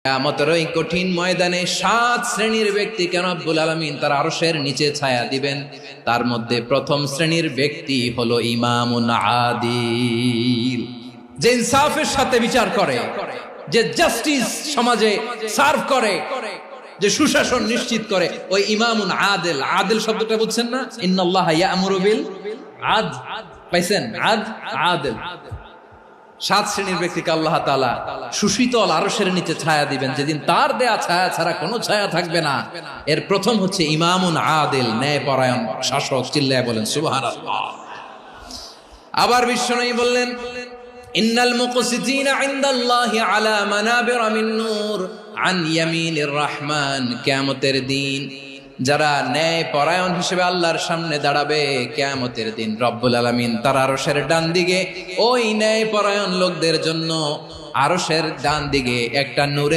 কিয়ামতের ওই কঠিন ময়দানে 7 শ্রেণীর ব্যক্তিকে রব্বুল আলামিন তার আরশের নিচে ছায়া দিবেন। তার মধ্যে প্রথম শ্রেণীর ব্যক্তি হলো ইমামুন আদিল, যে ইনসাফের সাথে বিচার করে, যে জাস্টিস সমাজে সার্ভ করে, যে সুশাসন নিশ্চিত করে, ওই ইমামুন আদিল। আদিল শব্দটা বুঝছেন না? ইন্নাল্লাহা ইয়া'মুরু বিল আদল, পাইছেন? আদিল। 7 শ্রেণীর ব্যক্তিকে আল্লাহ তাআলা সুশীতল আরশের নিচে ছায়া দিবেন, যেদিন তার দেয়া ছায়া ছাড়া কোনো ছায়া থাকবে না। এর প্রথম হচ্ছে ইমামুন আদিল, ন্যায়পরায়ণ শাসক। চিল্লায় বলেন সুবহানাল্লাহ। আবার বিশ্বনবী বললেন, ইন্নাল মুকসিতিনা ইনদাল্লাহি আলা মানাবিরা মিন নূর আন ইয়ামিনির রহমান। কিয়ামতের দিন যারা ন্যায় পরায়ণ হিসেবে আল্লাহর সামনে দাঁড়াবে, কিয়ামতের দিন রব্বুল আলামিন তার আরশের ডান দিকে ওই ন্যায় পরায়ণ লোকদের জন্য আরশের ডান দিকে একটা নূরের